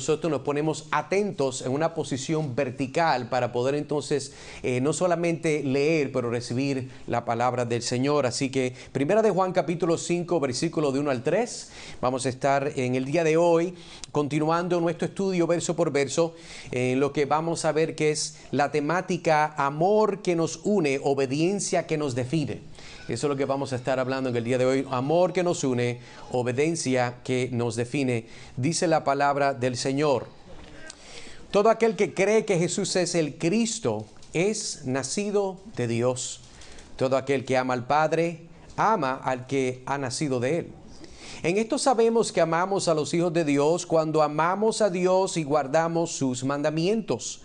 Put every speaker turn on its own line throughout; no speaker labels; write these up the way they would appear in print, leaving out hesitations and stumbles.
nosotros nos ponemos atentos en una posición vertical para poder entonces no solamente leer, pero recibir la palabra del Señor. Así que Primera de Juan capítulo 5, versículo de 1 al 3. Vamos a estar en el día de hoy continuando nuestro estudio verso por verso, en lo que vamos a ver que es la temática amor que nos une, obediencia que nos define. Eso es lo que vamos a estar hablando en el día de hoy. Amor que nos une, obediencia que nos define. Dice la palabra del Señor: todo aquel que cree que Jesús es el Cristo es nacido de Dios. Todo aquel que ama al Padre, ama al que ha nacido de Él. En esto sabemos que amamos a los hijos de Dios cuando amamos a Dios y guardamos sus mandamientos.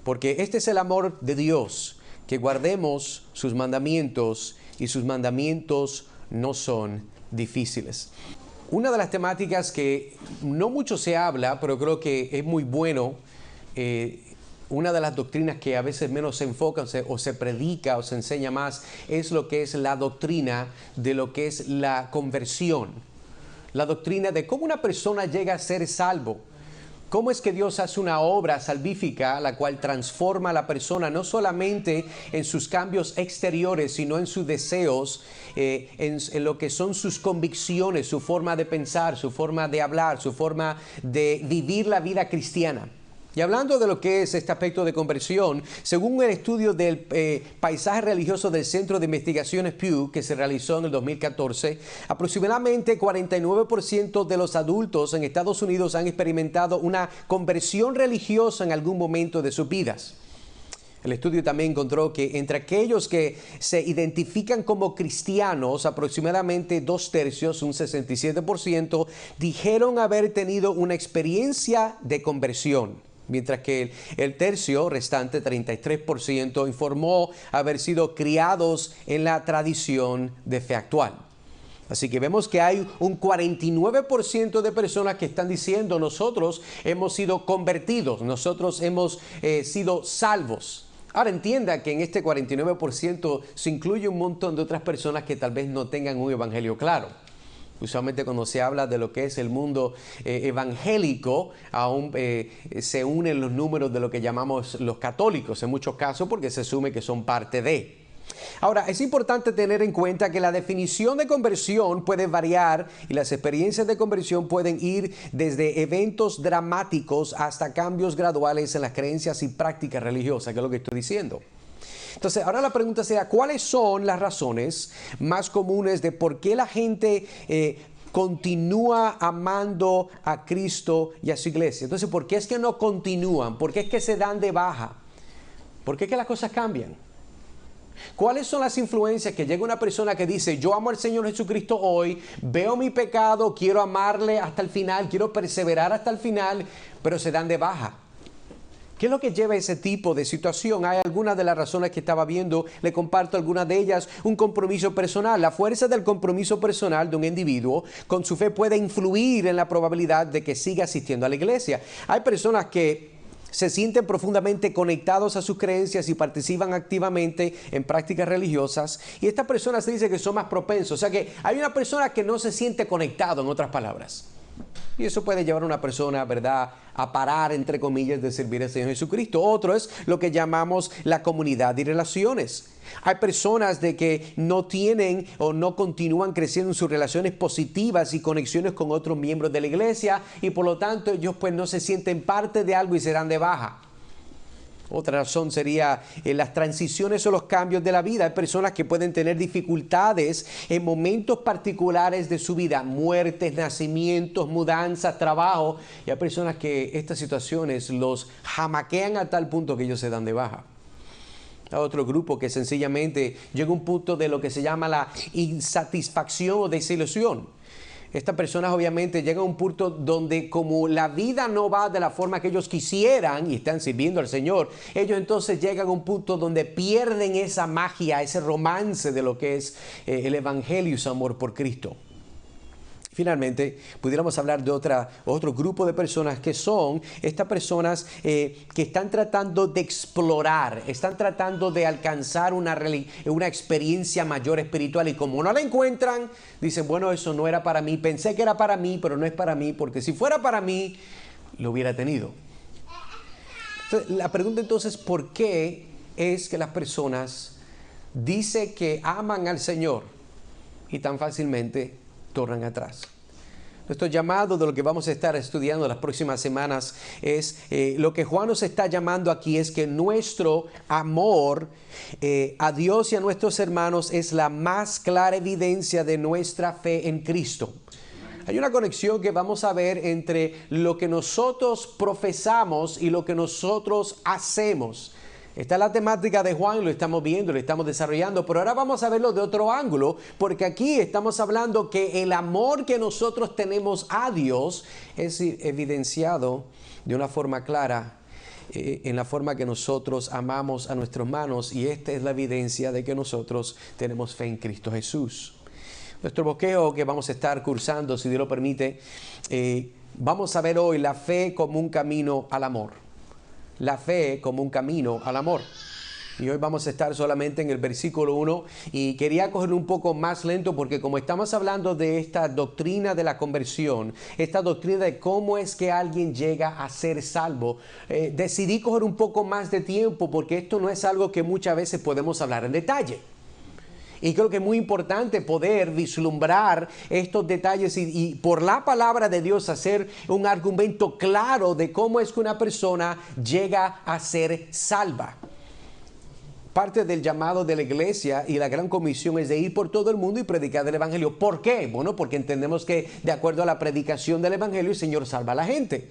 Porque este es el amor de Dios, que guardemos sus mandamientos, y sus mandamientos no son difíciles. Una de las temáticas que no mucho se habla, pero creo que es muy bueno, una de las doctrinas que a veces menos se enfoca o se predica o se enseña más, es lo que es la doctrina de lo que es la conversión. La doctrina de cómo una persona llega a ser salvo. ¿Cómo es que Dios hace una obra salvífica, la cual transforma a la persona no solamente en sus cambios exteriores, sino en sus deseos, en lo que son sus convicciones, su forma de pensar, su forma de hablar, su forma de vivir la vida cristiana? Y hablando de lo que es este aspecto de conversión, según el estudio del paisaje religioso del Centro de Investigaciones Pew, que se realizó en el 2014, aproximadamente 49% de los adultos en Estados Unidos han experimentado una conversión religiosa en algún momento de sus vidas. El estudio también encontró que entre aquellos que se identifican como cristianos, aproximadamente 2/3, un 67%, dijeron haber tenido una experiencia de conversión. Mientras que el tercio restante, 33%, informó haber sido criados en la tradición de fe actual. Así que vemos que hay un 49% de personas que están diciendo: nosotros hemos sido convertidos, nosotros hemos sido salvos. Ahora entienda que en este 49% se incluye un montón de otras personas que tal vez no tengan un evangelio claro. Usualmente cuando se habla de lo que es el mundo evangélico, aún se unen los números de lo que llamamos los católicos, en muchos casos porque se asume que son parte de. Ahora, es importante tener en cuenta que la definición de conversión puede variar y las experiencias de conversión pueden ir desde eventos dramáticos hasta cambios graduales en las creencias y prácticas religiosas, que es lo que estoy diciendo. Entonces, ahora la pregunta sería: ¿cuáles son las razones más comunes de por qué la gente continúa amando a Cristo y a su iglesia? Entonces, ¿por qué es que no continúan? ¿Por qué es que se dan de baja? ¿Por qué es que las cosas cambian? ¿Cuáles son las influencias que llega una persona que dice: yo amo al Señor Jesucristo hoy, veo mi pecado, quiero amarle hasta el final, quiero perseverar hasta el final, pero se dan de baja? ¿Qué es lo que lleva a ese tipo de situación? Hay algunas de las razones que estaba viendo, le comparto algunas de ellas. Un compromiso personal. La fuerza del compromiso personal de un individuo con su fe puede influir en la probabilidad de que siga asistiendo a la iglesia. Hay personas que se sienten profundamente conectados a sus creencias y participan activamente en prácticas religiosas, y estas personas se dice que son más propensos. O sea que hay una persona que no se siente conectado, en otras palabras. Y eso puede llevar a una persona, ¿verdad?, a parar, entre comillas, de servir al Señor Jesucristo. Otro es lo que llamamos la comunidad y relaciones. Hay personas de que no tienen o no continúan creciendo en sus relaciones positivas y conexiones con otros miembros de la iglesia, y por lo tanto ellos pues no se sienten parte de algo y se dan de baja. Otra razón sería las transiciones o los cambios de la vida. Hay personas que pueden tener dificultades en momentos particulares de su vida: muertes, nacimientos, mudanzas, trabajo. Y hay personas que estas situaciones los jamaquean a tal punto que ellos se dan de baja. Hay otro grupo que sencillamente llega a un punto de lo que se llama la insatisfacción o desilusión. Estas personas obviamente llegan a un punto donde, como la vida no va de la forma que ellos quisieran y están sirviendo al Señor, ellos entonces llegan a un punto donde pierden esa magia, ese romance de lo que es el evangelio y su amor por Cristo. Finalmente, pudiéramos hablar de otro grupo de personas que son estas personas que están tratando de explorar, están tratando de alcanzar una experiencia mayor espiritual, y como no la encuentran, dicen: bueno, eso no era para mí, pensé que era para mí, pero no es para mí, porque si fuera para mí, lo hubiera tenido. Entonces, la pregunta entonces, ¿por qué es que las personas dicen que aman al Señor y tan fácilmente tornan atrás? Nuestro llamado de lo que vamos a estar estudiando las próximas semanas es lo que Juan nos está llamando aquí es que nuestro amor a Dios y a nuestros hermanos es la más clara evidencia de nuestra fe en Cristo. Hay una conexión que vamos a ver entre lo que nosotros profesamos y lo que nosotros hacemos. Esta es la temática de Juan, lo estamos viendo, lo estamos desarrollando, pero ahora vamos a verlo de otro ángulo, porque aquí estamos hablando que el amor que nosotros tenemos a Dios es evidenciado de una forma clara en la forma que nosotros amamos a nuestros hermanos, y esta es la evidencia de que nosotros tenemos fe en Cristo Jesús. Nuestro bosquejo que vamos a estar cursando, si Dios lo permite, vamos a ver hoy la fe como un camino al amor. La fe como un camino al amor. Y hoy vamos a estar solamente en el versículo 1 y quería cogerlo un poco más lento porque como estamos hablando de esta doctrina de la conversión, esta doctrina de cómo es que alguien llega a ser salvo, decidí coger un poco más de tiempo porque esto no es algo que muchas veces podemos hablar en detalle. Y creo que es muy importante poder vislumbrar estos detalles y por la palabra de Dios hacer un argumento claro de cómo es que una persona llega a ser salva. Parte del llamado de la iglesia y la gran comisión es de ir por todo el mundo y predicar el evangelio. ¿Por qué? Bueno, porque entendemos que de acuerdo a la predicación del evangelio el Señor salva a la gente.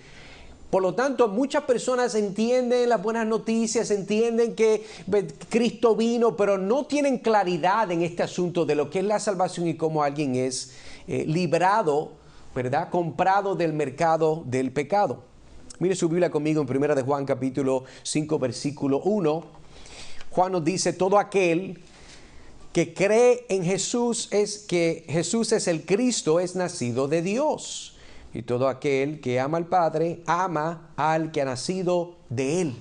Por lo tanto, muchas personas entienden las buenas noticias, entienden que Cristo vino, pero no tienen claridad en este asunto de lo que es la salvación y cómo alguien es librado, ¿verdad? Comprado del mercado del pecado. Mire su Biblia conmigo en 1 de Juan capítulo 5 versículo 1. Juan nos dice, todo aquel que cree en Jesús es que Jesús es el Cristo, es nacido de Dios. Y todo aquel que ama al Padre, ama al que ha nacido de Él.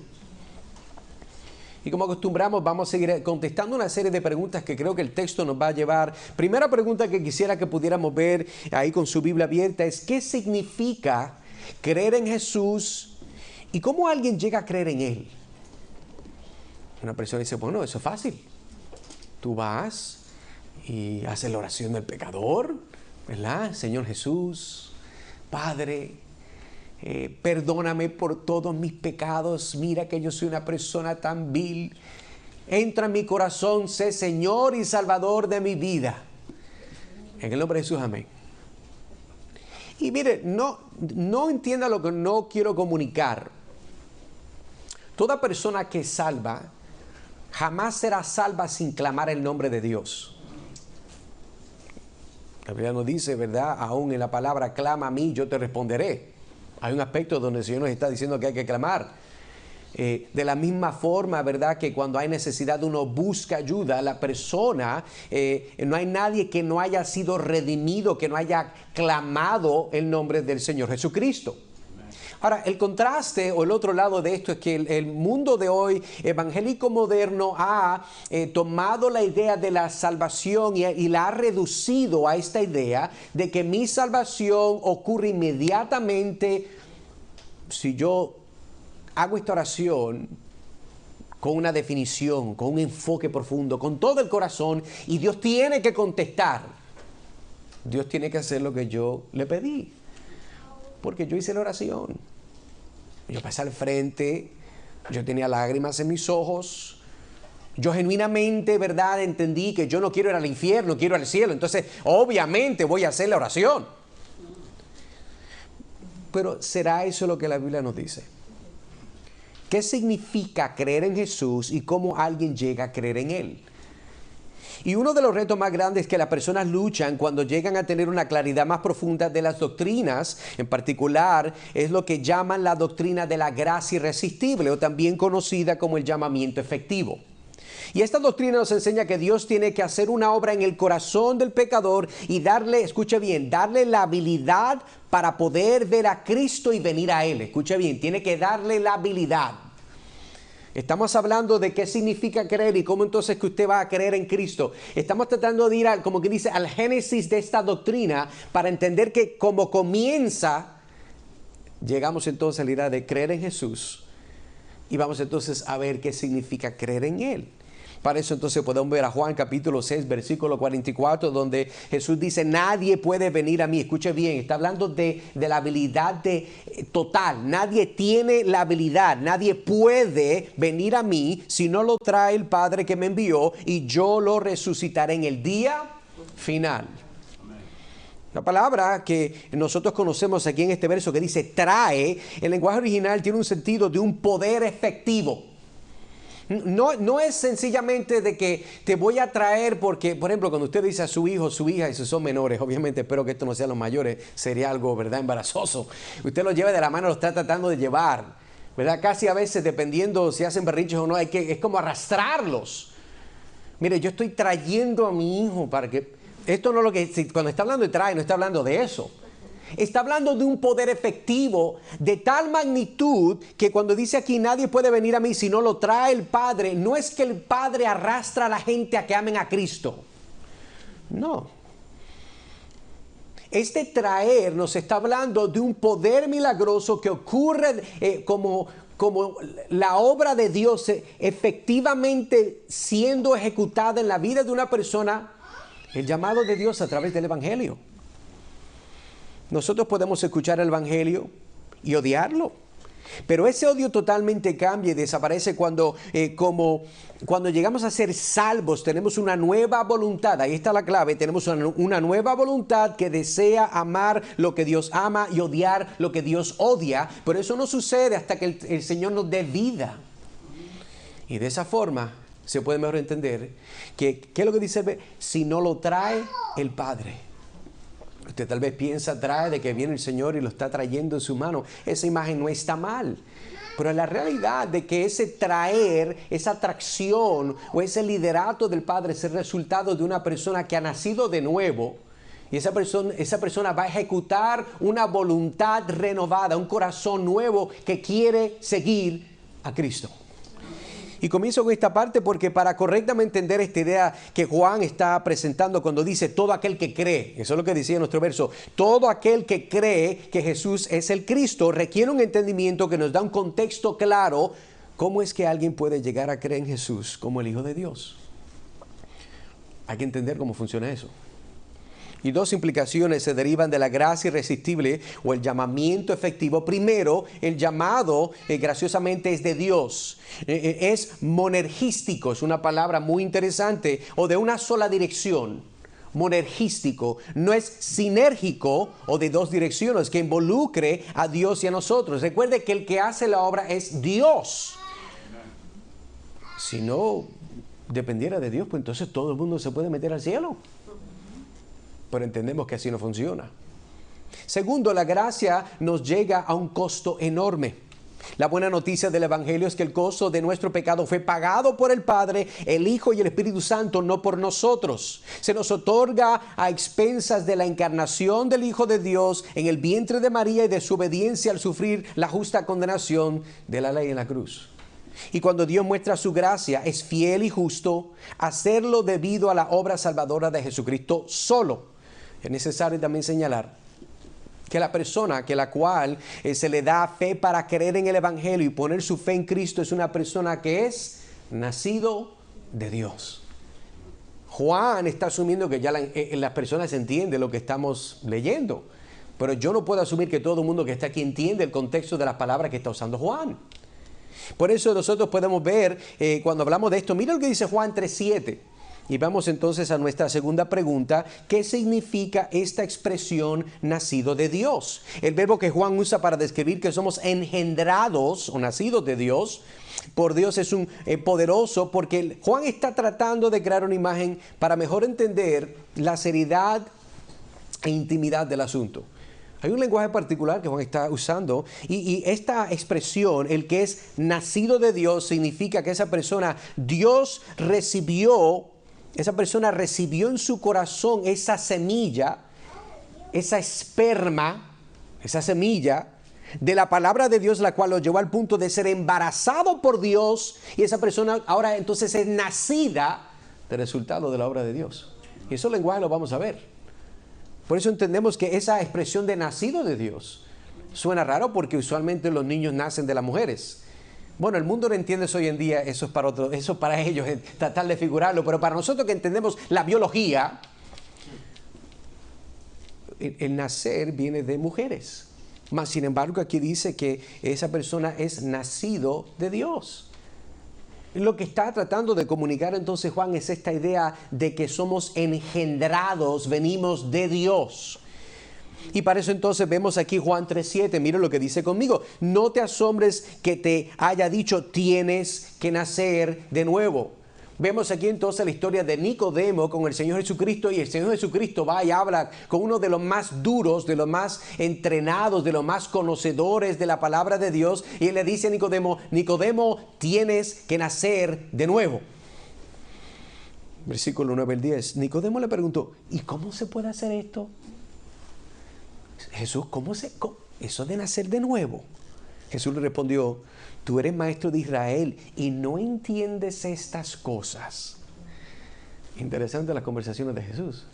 Y como acostumbramos, vamos a seguir contestando una serie de preguntas que creo que el texto nos va a llevar. Primera pregunta que quisiera que pudiéramos ver ahí con su Biblia abierta es, ¿qué significa creer en Jesús y cómo alguien llega a creer en Él? Una persona dice, bueno, eso es fácil. Tú vas y haces la oración del pecador, ¿verdad? Señor Jesús, Padre, perdóname por todos mis pecados. Mira que yo soy una persona tan vil. Entra en mi corazón, sé Señor y Salvador de mi vida. En el nombre de Jesús, amén. Y mire, no entienda lo que no quiero comunicar. Toda persona que es salva jamás será salva sin clamar el nombre de Dios. La Biblia nos dice, ¿verdad? Aún en la palabra clama a mí, yo te responderé. Hay un aspecto donde el Señor nos está diciendo que hay que clamar. De la misma forma, ¿verdad? Que cuando hay necesidad uno busca ayuda, la persona, no hay nadie que no haya sido redimido, que no haya clamado el nombre del Señor Jesucristo. Ahora, el contraste o el otro lado de esto es que el mundo de hoy, evangélico moderno, ha tomado la idea de la salvación y la ha reducido a esta idea de que mi salvación ocurre inmediatamente si yo hago esta oración con una definición, con un enfoque profundo, con todo el corazón, y Dios tiene que contestar. Dios tiene que hacer lo que yo le pedí, porque yo hice la oración. Yo pasé al frente, yo tenía lágrimas en mis ojos, yo genuinamente, ¿verdad?, entendí que yo no quiero ir al infierno, quiero ir al cielo, entonces obviamente voy a hacer la oración. Pero ¿será eso lo que la Biblia nos dice? ¿Qué significa creer en Jesús y cómo alguien llega a creer en Él? Y uno de los retos más grandes que las personas luchan cuando llegan a tener una claridad más profunda de las doctrinas, en particular, es lo que llaman la doctrina de la gracia irresistible, o también conocida como el llamamiento efectivo. Y esta doctrina nos enseña que Dios tiene que hacer una obra en el corazón del pecador y darle, escuche bien, darle la habilidad para poder ver a Cristo y venir a Él. Escuche bien, tiene que darle la habilidad. Estamos hablando de qué significa creer y cómo entonces que usted va a creer en Cristo. Estamos tratando de ir, como que dice, al génesis de esta doctrina para entender que como comienza llegamos entonces a la idea de creer en Jesús y vamos entonces a ver qué significa creer en Él. Para eso entonces podemos ver a Juan capítulo 6, versículo 44, donde Jesús dice, nadie puede venir a mí. Escuche bien, está hablando de la habilidad total. Nadie tiene la habilidad, nadie puede venir a mí si no lo trae el Padre que me envió y yo lo resucitaré en el día final. La palabra que nosotros conocemos aquí en este verso que dice trae, el lenguaje original tiene un sentido de un poder efectivo. No es sencillamente de que te voy a traer porque, por ejemplo, cuando usted dice a su hijo, su hija, y si son menores, obviamente espero que esto no sean los mayores, sería algo, ¿verdad?, embarazoso. Usted los lleva de la mano, los está tratando de llevar, ¿verdad? Casi a veces, dependiendo si hacen berrinches o no, es como arrastrarlos. Mire, yo estoy trayendo a mi hijo para que... Esto no es lo que... Cuando está hablando de trae, no está hablando de eso. Está hablando de un poder efectivo de tal magnitud que cuando dice aquí nadie puede venir a mí si no lo trae el Padre, no es que el Padre arrastra a la gente a que amen a Cristo. No. Este traer nos está hablando de un poder milagroso que ocurre como la obra de Dios efectivamente siendo ejecutada en la vida de una persona, el llamado de Dios a través del Evangelio. Nosotros podemos escuchar el Evangelio y odiarlo, pero ese odio totalmente cambia y desaparece cuando llegamos a ser salvos. Tenemos una nueva voluntad, ahí está la clave, tenemos una nueva voluntad que desea amar lo que Dios ama y odiar lo que Dios odia, pero eso no sucede hasta que el Señor nos dé vida. Y de esa forma se puede mejor entender que, ¿qué es lo que dice? Si no lo trae el Padre. Usted tal vez piensa, trae de que viene el Señor y lo está trayendo en su mano. Esa imagen no está mal. Pero la realidad de que ese traer, esa atracción o ese liderato del Padre es el resultado de una persona que ha nacido de nuevo. Y esa persona va a ejecutar una voluntad renovada, un corazón nuevo que quiere seguir a Cristo. Y comienzo con esta parte porque para correctamente entender esta idea que Juan está presentando cuando dice todo aquel que cree, eso es lo que decía nuestro verso, todo aquel que cree que Jesús es el Cristo requiere un entendimiento que nos da un contexto claro. ¿Cómo es que alguien puede llegar a creer en Jesús como el Hijo de Dios? Hay que entender cómo funciona eso. Y dos implicaciones se derivan de la gracia irresistible o el llamamiento efectivo. Primero, el llamado graciosamente es de Dios. Es monergístico, es una palabra muy interesante, o de una sola dirección. Monergístico, no es sinérgico o de dos direcciones que involucre a Dios y a nosotros. Recuerde que el que hace la obra es Dios. Si no dependiera de Dios, pues entonces todo el mundo se puede meter al cielo. Pero entendemos que así no funciona. Segundo, la gracia nos llega a un costo enorme. La buena noticia del Evangelio es que el costo de nuestro pecado fue pagado por el Padre, el Hijo y el Espíritu Santo, no por nosotros. Se nos otorga a expensas de la encarnación del Hijo de Dios en el vientre de María y de su obediencia al sufrir la justa condenación de la ley en la cruz. Y cuando Dios muestra su gracia, es fiel y justo hacerlo debido a la obra salvadora de Jesucristo solo. Es necesario también señalar que la persona que la cual se le da fe para creer en el Evangelio y poner su fe en Cristo es una persona que es nacido de Dios. Juan está asumiendo que ya las personas entienden lo que estamos leyendo, pero yo no puedo asumir que todo el mundo que está aquí entiende el contexto de las palabras que está usando Juan. Por eso nosotros podemos ver cuando hablamos de esto, mira lo que dice Juan 3:7. Y vamos entonces a nuestra segunda pregunta. ¿Qué significa esta expresión nacido de Dios? El verbo que Juan usa para describir que somos engendrados o nacidos de Dios por Dios es un poderoso, porque Juan está tratando de crear una imagen para mejor entender la seriedad e intimidad del asunto. Hay un lenguaje particular que Juan está usando y esta expresión, el que es nacido de Dios, significa que esa persona recibió en su corazón esa semilla, esa esperma, esa semilla de la palabra de Dios, la cual lo llevó al punto de ser embarazado por Dios, y esa persona ahora entonces es nacida del resultado de la obra de Dios. Y ese lenguaje lo vamos a ver. Por eso entendemos que esa expresión de nacido de Dios Suena raro porque usualmente los niños nacen de las mujeres. Bueno, el mundo no entiende eso hoy en día, eso es para ellos, tratar de figurarlo, pero para nosotros que entendemos la biología, el nacer viene de mujeres. Mas, sin embargo, aquí dice que esa persona es nacido de Dios. Lo que está tratando de comunicar entonces Juan es esta idea de que somos engendrados, venimos de Dios. Y para eso entonces vemos aquí Juan 3:7, mira lo que dice conmigo. No te asombres que te haya dicho tienes que nacer de nuevo. Vemos aquí entonces la historia de Nicodemo con el Señor Jesucristo, y el Señor Jesucristo va y habla con uno de los más duros, de los más entrenados, de los más conocedores de la palabra de Dios, y él le dice a Nicodemo, Nicodemo, tienes que nacer de nuevo. Versículo 9 al 10, Nicodemo le preguntó, ¿y cómo se puede hacer esto? Jesús, eso de nacer de nuevo? Jesús le respondió, tú eres maestro de Israel y no entiendes estas cosas. Interesante las conversaciones de Jesús.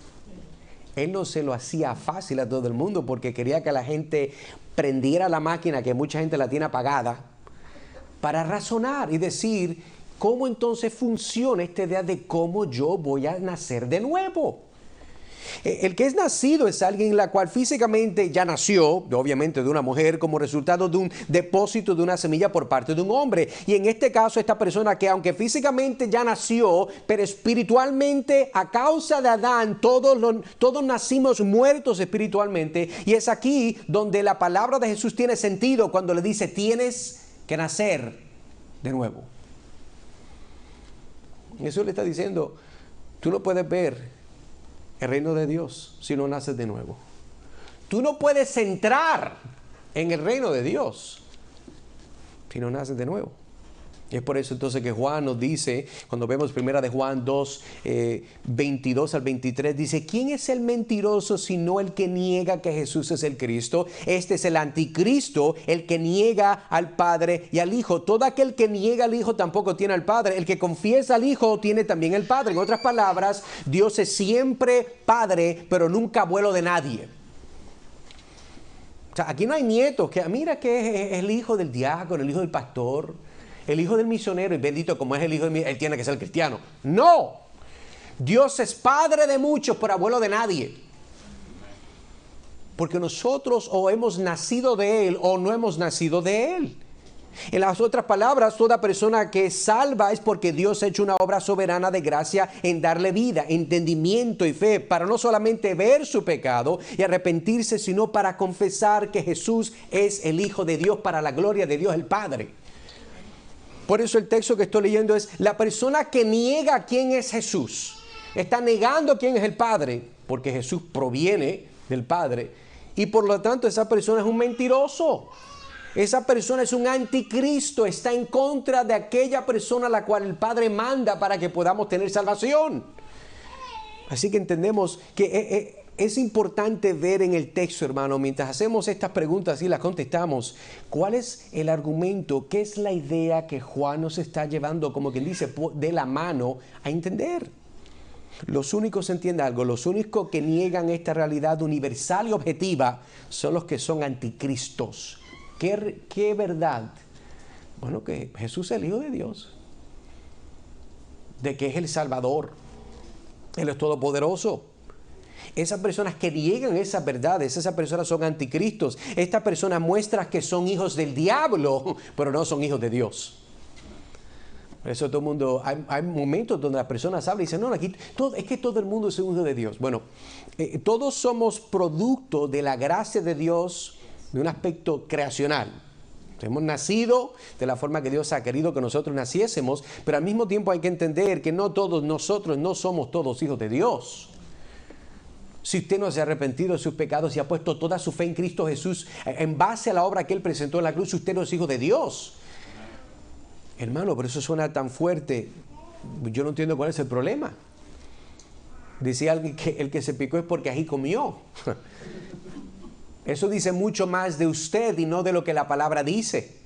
Él no se lo hacía fácil a todo el mundo porque quería que la gente prendiera la máquina, que mucha gente la tiene apagada, para razonar y decir cómo entonces funciona esta idea de cómo yo voy a nacer de nuevo. El que es nacido es alguien la cual físicamente ya nació, obviamente de una mujer, como resultado de un depósito de una semilla por parte de un hombre. Y en este caso, esta persona que aunque físicamente ya nació, pero espiritualmente a causa de Adán, todos nacimos muertos espiritualmente. Y es aquí donde la palabra de Jesús tiene sentido cuando le dice, tienes que nacer de nuevo. Jesús le está diciendo, tú no puedes ver el reino de Dios si no naces de nuevo. Tú no puedes entrar en el reino de Dios si no naces de nuevo. Y es por eso entonces que Juan nos dice, cuando vemos primera de Juan 2, 22 al 23, dice, ¿quién es el mentiroso sino el que niega que Jesús es el Cristo? Este es el anticristo, el que niega al Padre y al Hijo. Todo aquel que niega al Hijo tampoco tiene al Padre. El que confiesa al Hijo tiene también el Padre. En otras palabras, Dios es siempre Padre, pero nunca abuelo de nadie. O sea, aquí no hay nietos, que mira que es el hijo del diácono, el hijo del pastor, el hijo del misionero, y bendito como es el hijo de él tiene que ser cristiano. No, Dios es padre de muchos, pero abuelo de nadie. Porque nosotros o hemos nacido de Él o no hemos nacido de Él. En las otras palabras, toda persona que es salva es porque Dios ha hecho una obra soberana de gracia en darle vida, entendimiento y fe, para no solamente ver su pecado y arrepentirse, sino para confesar que Jesús es el Hijo de Dios para la gloria de Dios el Padre. Por eso el texto que estoy leyendo es, la persona que niega quién es Jesús, está negando quién es el Padre, porque Jesús proviene del Padre, y por lo tanto esa persona es un mentiroso. Esa persona es un anticristo, está en contra de aquella persona a la cual el Padre manda para que podamos tener salvación. Así que entendemos que es importante ver en el texto, hermano, mientras hacemos estas preguntas y las contestamos, ¿cuál es el argumento? ¿Qué es la idea que Juan nos está llevando, como quien dice, de la mano a entender? Los únicos, entiende algo, los únicos que niegan esta realidad universal y objetiva son los que son anticristos. ¿Qué verdad? Bueno, que Jesús es el Hijo de Dios, de que es el Salvador, Él es todopoderoso. Esas personas que niegan esas verdades, esas personas son anticristos. Estas personas muestran que son hijos del diablo, pero no son hijos de Dios. Por eso todo el mundo, hay momentos donde las personas hablan y dicen, no, aquí es que todo el mundo es un hijo de Dios. Bueno, todos somos producto de la gracia de Dios, de un aspecto creacional. Hemos nacido de la forma que Dios ha querido que nosotros naciésemos, pero al mismo tiempo hay que entender que no todos nosotros no somos todos hijos de Dios. Si usted no se ha arrepentido de sus pecados y ha puesto toda su fe en Cristo Jesús en base a la obra que Él presentó en la cruz, usted no es hijo de Dios. Hermano, pero eso suena tan fuerte. Yo no entiendo cuál es el problema. Decía alguien que el que se picó es porque ahí comió. Eso dice mucho más de usted y no de lo que la palabra dice.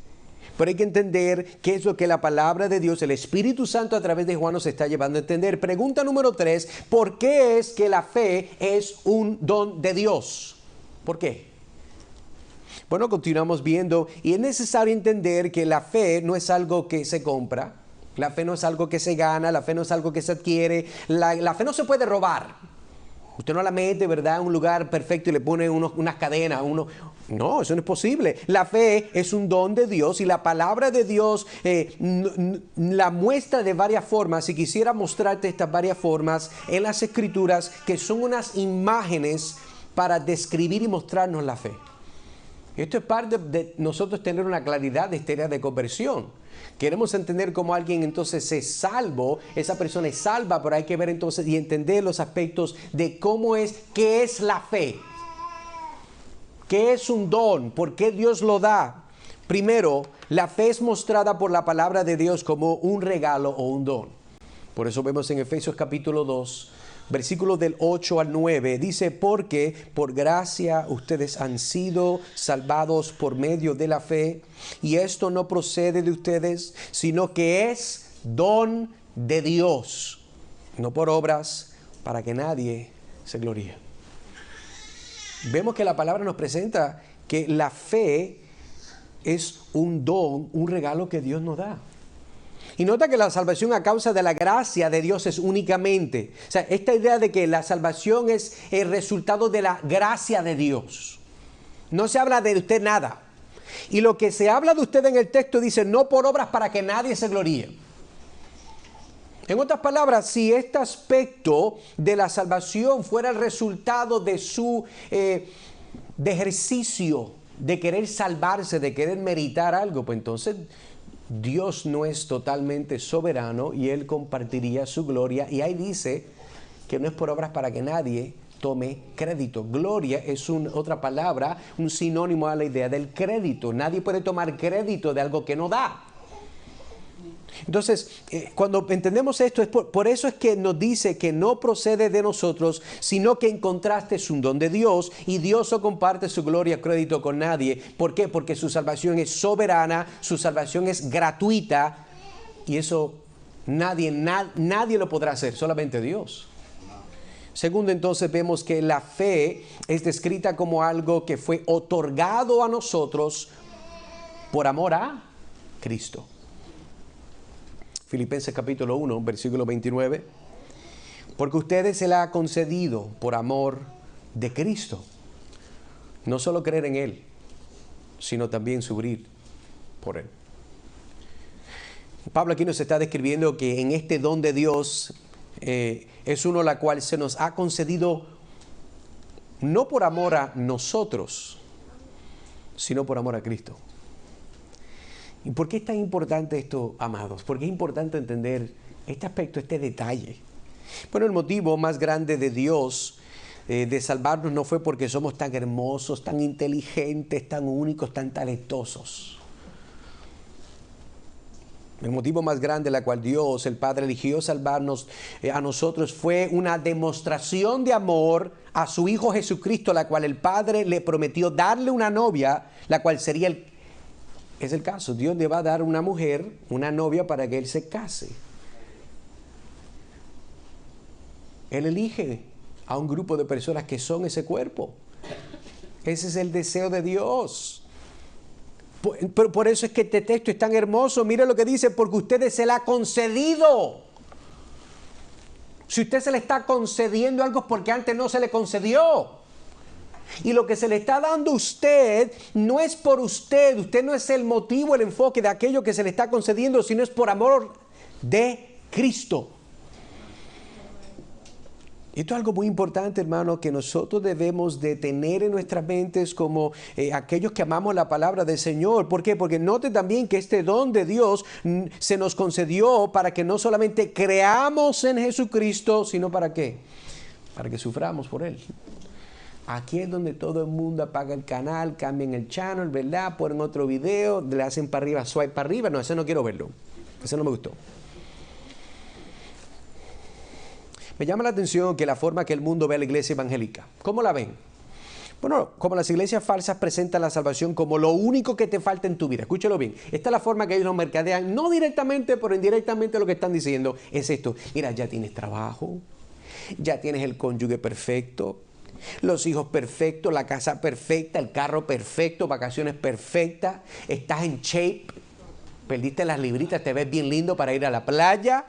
Pero hay que entender qué es lo que la palabra de Dios, el Espíritu Santo a través de Juan nos está llevando a entender. Pregunta número 3, ¿por qué es que la fe es un don de Dios? ¿Por qué? Bueno, continuamos viendo y es necesario entender que la fe no es algo que se compra, la fe no es algo que se gana, la fe no es algo que se adquiere, la fe no se puede robar. Usted no la mete, ¿verdad?, en un lugar perfecto y le pone unas cadenas. No, eso no es posible. La fe es un don de Dios y la palabra de Dios la muestra de varias formas. Y quisiera mostrarte estas varias formas en las Escrituras, que son unas imágenes para describir y mostrarnos la fe. Esto es parte de nosotros tener una claridad de esta idea de conversión. Queremos entender cómo alguien entonces es salvo, esa persona es salva, pero hay que ver entonces y entender los aspectos de qué es la fe, qué es un don, por qué Dios lo da. Primero, la fe es mostrada por la palabra de Dios como un regalo o un don. Por eso vemos en Efesios capítulo 2, versículos del 8 al 9, dice: porque por gracia ustedes han sido salvados por medio de la fe, y esto no procede de ustedes, sino que es don de Dios, no por obras, para que nadie se gloríe. Vemos que la palabra nos presenta que la fe es un don, un regalo que Dios nos da. Y nota que la salvación a causa de la gracia de Dios es únicamente. O sea, esta idea de que la salvación es el resultado de la gracia de Dios. No se habla de usted nada. Y lo que se habla de usted en el texto dice: no por obras, para que nadie se gloríe. En otras palabras, si este aspecto de la salvación fuera el resultado de su de ejercicio, de querer salvarse, de querer meritar algo, pues entonces Dios no es totalmente soberano y Él compartiría su gloria. Y ahí dice que no es por obras para que nadie tome crédito. Gloria es otra palabra, un sinónimo a la idea del crédito. Nadie puede tomar crédito de algo que no da. Entonces, cuando entendemos esto, por eso es que nos dice que no procede de nosotros, sino que en contraste es un don de Dios, y Dios no comparte su gloria, crédito con nadie. ¿Por qué? Porque su salvación es soberana, su salvación es gratuita, y eso nadie lo podrá hacer, solamente Dios. Segundo, entonces vemos que la fe es descrita como algo que fue otorgado a nosotros por amor a Cristo. Filipenses capítulo 1, versículo 29. Porque a ustedes se les ha concedido por amor de Cristo, no solo creer en Él, sino también sufrir por Él. Pablo aquí nos está describiendo que en este don de Dios es uno la cual se nos ha concedido no por amor a nosotros, sino por amor a Cristo. ¿Y por qué es tan importante esto, amados? ¿Por qué es importante entender este aspecto, este detalle? Bueno, el motivo más grande de Dios de salvarnos no fue porque somos tan hermosos, tan inteligentes, tan únicos, tan talentosos. El motivo más grande la cual Dios, el Padre, eligió salvarnos a nosotros fue una demostración de amor a su Hijo Jesucristo, la cual el Padre le prometió darle una novia, la cual sería es el caso. Dios le va a dar una mujer, una novia, para que Él se case. Él elige a un grupo de personas que son ese cuerpo. Ese es el deseo de Dios. Por eso es que este texto es tan hermoso. Mire lo que dice: porque ustedes se le ha concedido. Si usted se le está concediendo algo es porque antes no se le concedió. Y lo que se le está dando a usted no es por usted. Usted no es el motivo, el enfoque de aquello que se le está concediendo, sino es por amor de Cristo. Esto es algo muy importante, hermano, que nosotros debemos de tener en nuestras mentes como aquellos que amamos la palabra del Señor. ¿Por qué? Porque note también que este don de Dios se nos concedió para que no solamente creamos en Jesucristo, sino ¿para qué? Para que suframos por Él. Aquí es donde todo el mundo apaga el canal, cambian el channel, ¿verdad? Ponen otro video, le hacen para arriba, swipe para arriba. No, ese no quiero verlo. Ese no me gustó. Me llama la atención que la forma que el mundo ve a la iglesia evangélica. ¿Cómo la ven? Bueno, como las iglesias falsas presentan la salvación como lo único que te falta en tu vida. Escúchalo bien. Esta es la forma que ellos nos mercadean, no directamente, pero indirectamente lo que están diciendo es esto. Mira, ya tienes trabajo, ya tienes el cónyuge perfecto, los hijos perfectos, la casa perfecta, el carro perfecto, vacaciones perfectas, estás en shape, perdiste las libritas, te ves bien lindo para ir a la playa.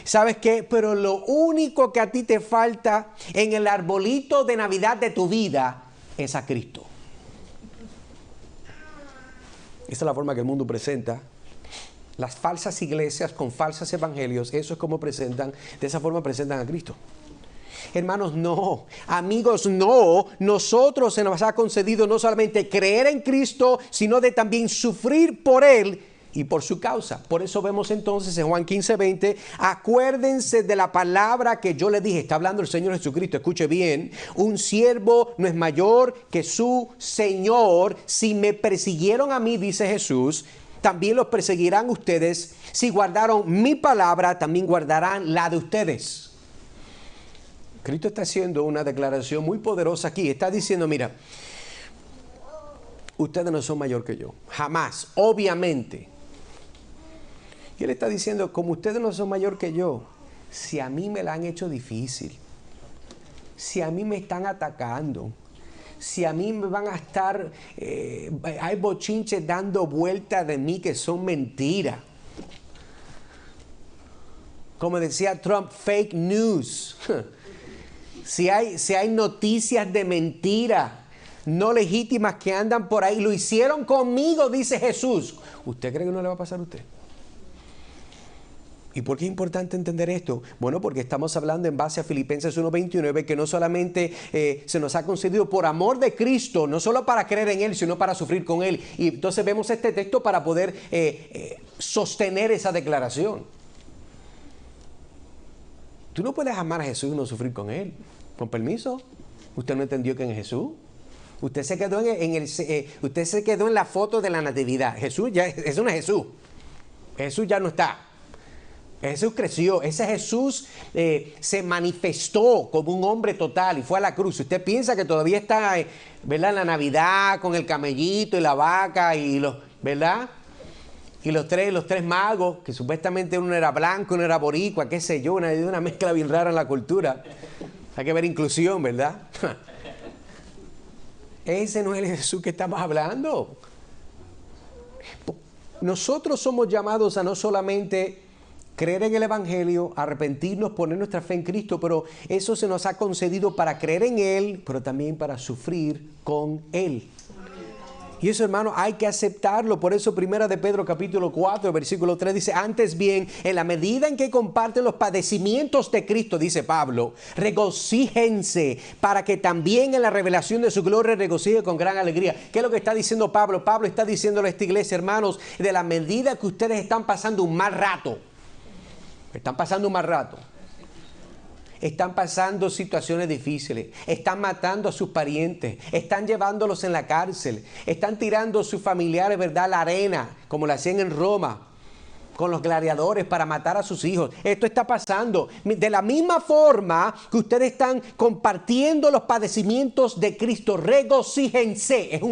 ¿Sabes qué? Pero lo único que a ti te falta en el arbolito de Navidad de tu vida es a Cristo. Esa es la forma que el mundo presenta las falsas iglesias con falsos evangelios. Eso es como presentan, de esa forma presentan a Cristo. Hermanos, no. Amigos, no. Nosotros se nos ha concedido no solamente creer en Cristo, sino de también sufrir por Él y por su causa. Por eso vemos entonces en Juan 15:20, acuérdense de la palabra que yo le dije. Está hablando el Señor Jesucristo, escuche bien. Un siervo no es mayor que su Señor. Si me persiguieron a mí, dice Jesús, también los perseguirán ustedes. Si guardaron mi palabra, también guardarán la de ustedes. Cristo está haciendo una declaración muy poderosa aquí. Está diciendo, mira, ustedes no son mayor que yo. Jamás, obviamente. Y Él está diciendo, como ustedes no son mayor que yo, si a mí me la han hecho difícil, si a mí me están atacando, si a mí me van a estar, hay bochinches dando vueltas de mí que son mentiras. Como decía Trump, fake news. Si hay noticias de mentira, no legítimas que andan por ahí, lo hicieron conmigo, dice Jesús. ¿Usted cree que no le va a pasar a usted? ¿Y por qué es importante entender esto? Bueno, porque estamos hablando en base a Filipenses 1:29, que no solamente se nos ha concedido por amor de Cristo, no solo para creer en Él, sino para sufrir con Él. Y entonces vemos este texto para poder sostener esa declaración. Tú no puedes amar a Jesús y no sufrir con Él. Con permiso. ¿Usted no entendió quién es Jesús? Usted se quedó usted se quedó en la foto de la natividad. Jesús ya, eso no es Jesús. Jesús ya no está. Jesús creció. Ese Jesús se manifestó como un hombre total y fue a la cruz. Usted piensa que todavía está, ¿verdad?, en la Navidad con el camellito y la vaca y los, ¿verdad? Y los tres magos, que supuestamente uno era blanco, uno era boricua, qué sé yo, una mezcla bien rara en la cultura. Hay que ver inclusión, ¿verdad? Ese no es el Jesús que estamos hablando. Nosotros somos llamados a no solamente creer en el Evangelio, arrepentirnos, poner nuestra fe en Cristo, pero eso se nos ha concedido para creer en Él, pero también para sufrir con Él. Y eso, hermano, hay que aceptarlo. Por eso, 1 de Pedro capítulo 4, versículo 3 dice, antes bien, en la medida en que comparten los padecimientos de Cristo, dice Pablo, regocíjense para que también en la revelación de su gloria regocijen con gran alegría. ¿Qué es lo que está diciendo Pablo? Pablo está diciéndole a esta iglesia, hermanos, de la medida que ustedes están pasando un mal rato, están pasando situaciones difíciles, están matando a sus parientes, están llevándolos en la cárcel, están tirando a sus familiares, ¿verdad?, a la arena, como lo hacían en Roma, con los gladiadores para matar a sus hijos. Esto está pasando. De la misma forma que ustedes están compartiendo los padecimientos de Cristo, regocíjense. Es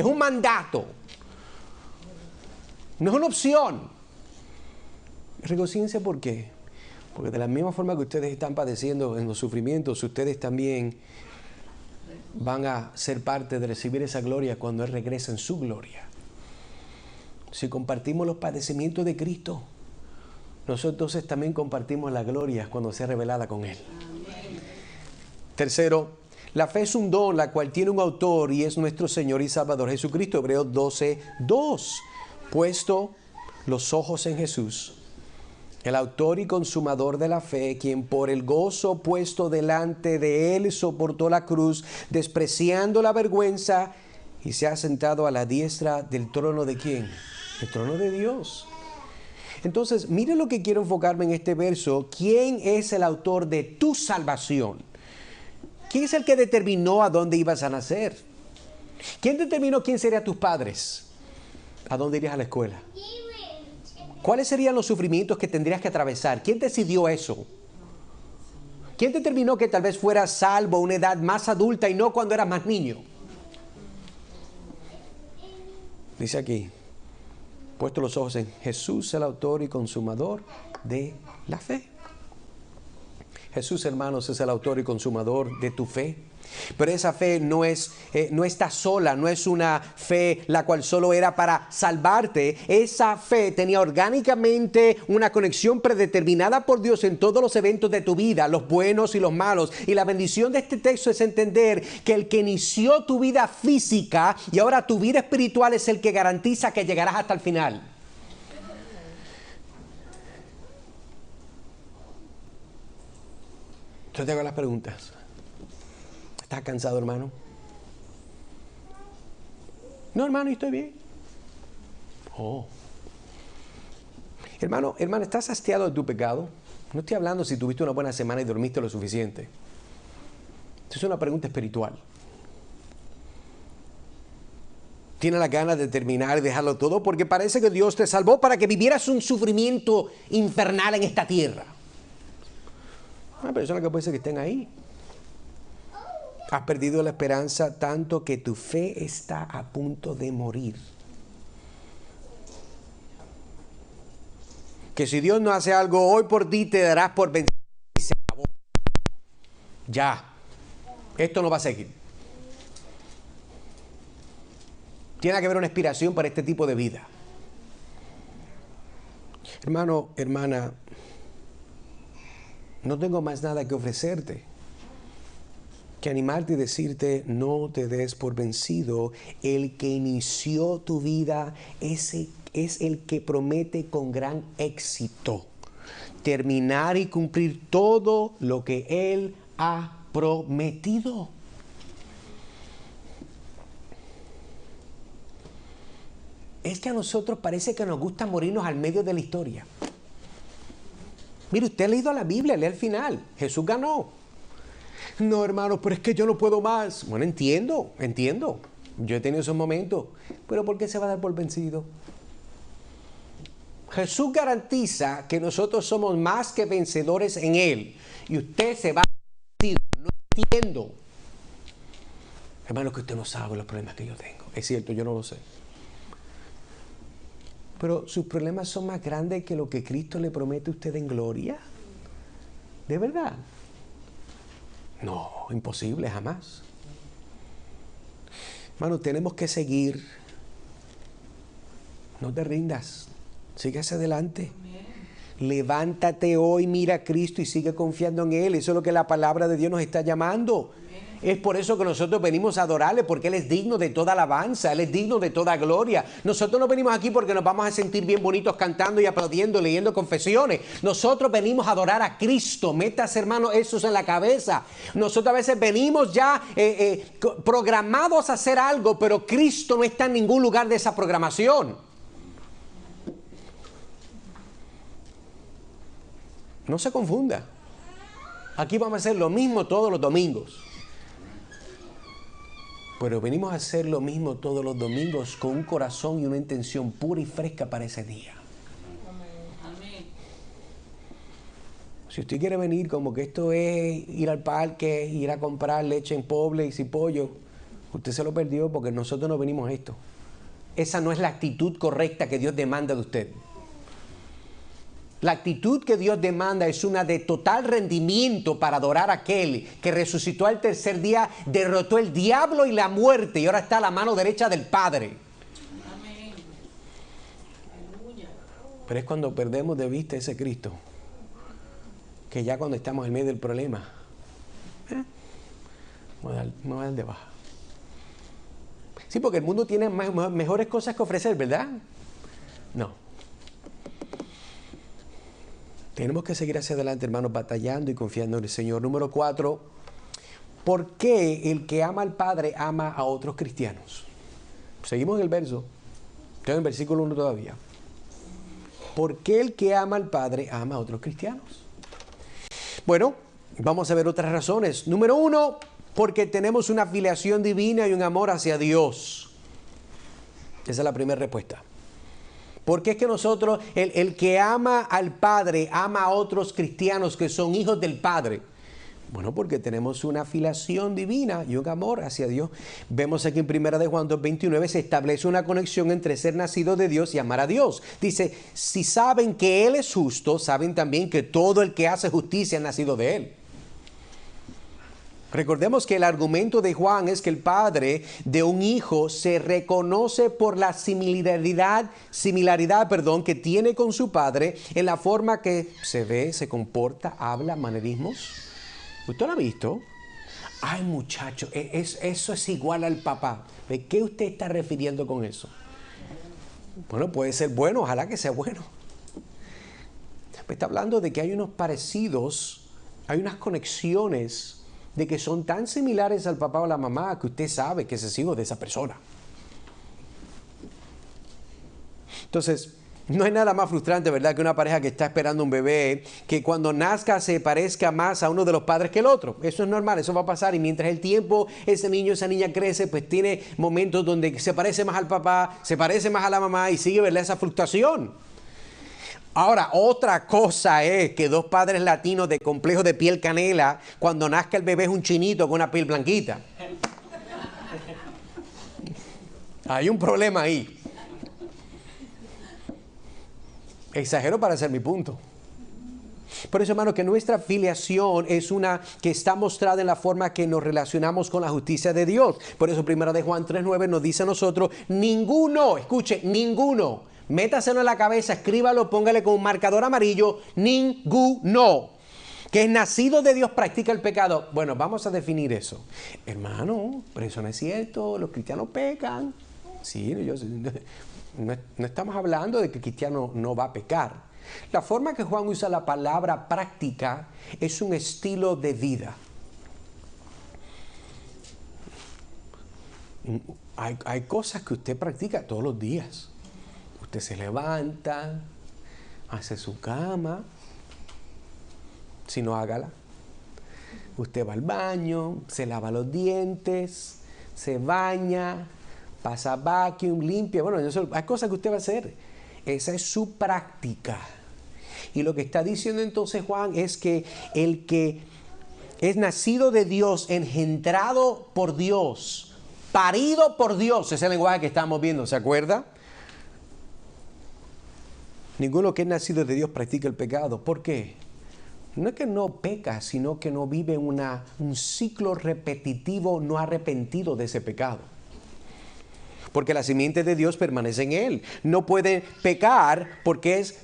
un mandato. No es una opción. Regocíjense, ¿por qué? Porque de la misma forma que ustedes están padeciendo en los sufrimientos, ustedes también van a ser parte de recibir esa gloria cuando Él regrese en su gloria. Si compartimos los padecimientos de Cristo, nosotros entonces también compartimos la gloria cuando sea revelada con Él. Tercero, la fe es un don, la cual tiene un autor y es nuestro Señor y Salvador Jesucristo. Hebreos 12:2. Puesto los ojos en Jesús, el autor y consumador de la fe, quien por el gozo puesto delante de Él soportó la cruz, despreciando la vergüenza, y se ha sentado a la diestra del trono de ¿quién? El trono de Dios. Entonces, mire lo que quiero enfocarme en este verso. ¿Quién es el autor de tu salvación? ¿Quién es el que determinó a dónde ibas a nacer? ¿Quién determinó quién serían tus padres? ¿A dónde irías a la escuela? ¿Cuáles serían los sufrimientos que tendrías que atravesar? ¿Quién decidió eso? ¿Quién determinó que tal vez fueras salvo a una edad más adulta y no cuando eras más niño? Dice aquí, puesto los ojos en Jesús, el autor y consumador de la fe. Jesús, hermanos, es el autor y consumador de tu fe. Pero esa fe no está sola, no es una fe la cual solo era para salvarte. Esa fe tenía orgánicamente una conexión predeterminada por Dios en todos los eventos de tu vida, los buenos y los malos. Y la bendición de este texto es entender que el que inició tu vida física y ahora tu vida espiritual es el que garantiza que llegarás hasta el final. Yo te hago las preguntas. ¿Estás cansado, hermano? No, hermano, estoy bien. Oh. Hermano, ¿estás hastiado de tu pecado? No estoy hablando si tuviste una buena semana y dormiste lo suficiente. Esto es una pregunta espiritual. ¿Tienes las ganas de terminar y dejarlo todo? Porque parece que Dios te salvó para que vivieras un sufrimiento infernal en esta tierra. Una persona que puede ser que estén ahí. Has perdido la esperanza tanto que tu fe está a punto de morir. Que si Dios no hace algo hoy por ti, te darás por vencido y se acabó. Ya. Esto no va a seguir. Tiene que haber una inspiración para este tipo de vida. Hermano, hermana, no tengo más nada que ofrecerte que animarte y decirte, no te des por vencido. El que inició tu vida, ese es el que promete con gran éxito terminar y cumplir todo lo que Él ha prometido. Es que a nosotros parece que nos gusta morirnos al medio de la historia. Mire, usted ha leído la Biblia, lee el final. Jesús ganó. No, hermano, pero es que yo no puedo más. Bueno, entiendo. Yo he tenido esos momentos. Pero ¿por qué se va a dar por vencido? Jesús garantiza que nosotros somos más que vencedores en Él. Y usted se va a dar por vencido. No entiendo. Hermano, que usted no sabe los problemas que yo tengo. Es cierto, yo no lo sé. Pero sus problemas son más grandes que lo que Cristo le promete a usted en gloria. ¿De verdad? No, imposible, jamás. Hermano, tenemos que seguir. No te rindas. Sigue hacia adelante. Amén. Levántate hoy, mira a Cristo y sigue confiando en Él. Eso es lo que la palabra de Dios nos está llamando. Amén. Es por eso que nosotros venimos a adorarle, porque Él es digno de toda alabanza, Él es digno de toda gloria. Nosotros no venimos aquí porque nos vamos a sentir bien bonitos cantando y aplaudiendo, leyendo confesiones. Nosotros venimos a adorar a Cristo. Metas, hermano, eso en la cabeza. Nosotros a veces venimos ya programados a hacer algo, pero Cristo no está en ningún lugar de esa programación. No se confunda. Aquí vamos a hacer lo mismo todos los domingos. Pero venimos a hacer lo mismo todos los domingos con un corazón y una intención pura y fresca para ese día. Amén. Si usted quiere venir como que esto es ir al parque, ir a comprar leche en Publix y pollo, usted se lo perdió porque nosotros no venimos a esto. Esa no es la actitud correcta que Dios demanda de usted. La actitud que Dios demanda es una de total rendimiento para adorar a aquel que resucitó al tercer día, derrotó el diablo y la muerte y ahora está a la mano derecha del Padre. Amén. Pero es cuando perdemos de vista ese Cristo, que ya cuando estamos en medio del problema, me voy a dar de baja. Sí, porque el mundo tiene mejores cosas que ofrecer, ¿verdad? No. Tenemos que seguir hacia adelante, hermanos, batallando y confiando en el Señor. Número 4, ¿por qué el que ama al Padre ama a otros cristianos? Seguimos en el verso. Estoy en el versículo 1 todavía. ¿Por qué el que ama al Padre ama a otros cristianos? Bueno, vamos a ver otras razones. Número 1, porque tenemos una filiación divina y un amor hacia Dios. Esa es la primera respuesta. Porque es que nosotros, el que ama al Padre, ama a otros cristianos que son hijos del Padre. Bueno, porque tenemos una filiación divina y un amor hacia Dios. Vemos aquí en 1 de Juan 2:29 se establece una conexión entre ser nacido de Dios y amar a Dios. Dice, si saben que Él es justo, saben también que todo el que hace justicia es nacido de Él. Recordemos que el argumento de Juan es que el padre de un hijo se reconoce por la similaridad, que tiene con su padre en la forma que se ve, se comporta, habla, manerismos. ¿Usted lo ha visto? Ay, muchacho, eso es igual al papá. ¿De qué usted está refiriendo con eso? Bueno, puede ser bueno, ojalá que sea bueno. Me está hablando de que hay unos parecidos, hay unas conexiones de que son tan similares al papá o la mamá que usted sabe que es hijo de esa persona. Entonces, no hay nada más frustrante, ¿verdad?, que una pareja que está esperando un bebé, que cuando nazca se parezca más a uno de los padres que el otro. Eso es normal, eso va a pasar, y mientras el tiempo, ese niño, esa niña crece, pues tiene momentos donde se parece más al papá, se parece más a la mamá, y sigue, ¿verdad?, esa frustración. Ahora, otra cosa es que dos padres latinos de complejo de piel canela, cuando nazca el bebé es un chinito con una piel blanquita. Hay un problema ahí. Exagero para hacer mi punto. Por eso, hermano, que nuestra filiación es una que está mostrada en la forma que nos relacionamos con la justicia de Dios. Por eso, 1 de Juan 3:9 nos dice a nosotros, ninguno, escuche, ninguno, métaselo en la cabeza, escríbalo, póngale con un marcador amarillo, ninguno que es nacido de Dios practica el pecado. Bueno, vamos a definir eso. Hermano, pero eso no es cierto, los cristianos pecan. Sí, no estamos hablando de que el cristiano no va a pecar. La forma que Juan usa la palabra práctica es un estilo de vida. Hay cosas que usted practica todos los días. Usted se levanta, hace su cama, si no, hágala. Usted va al baño, se lava los dientes, se baña, pasa vacuum, limpia. Bueno, hay cosas que usted va a hacer. Esa es su práctica. Y lo que está diciendo entonces Juan es que el que es nacido de Dios, engendrado por Dios, parido por Dios, ese es el lenguaje que estamos viendo, ¿se acuerda? Ninguno que es nacido de Dios practica el pecado. ¿Por qué? No es que no peca, sino que no vive un ciclo repetitivo no arrepentido de ese pecado. Porque la simiente de Dios permanece en él. No puede pecar porque es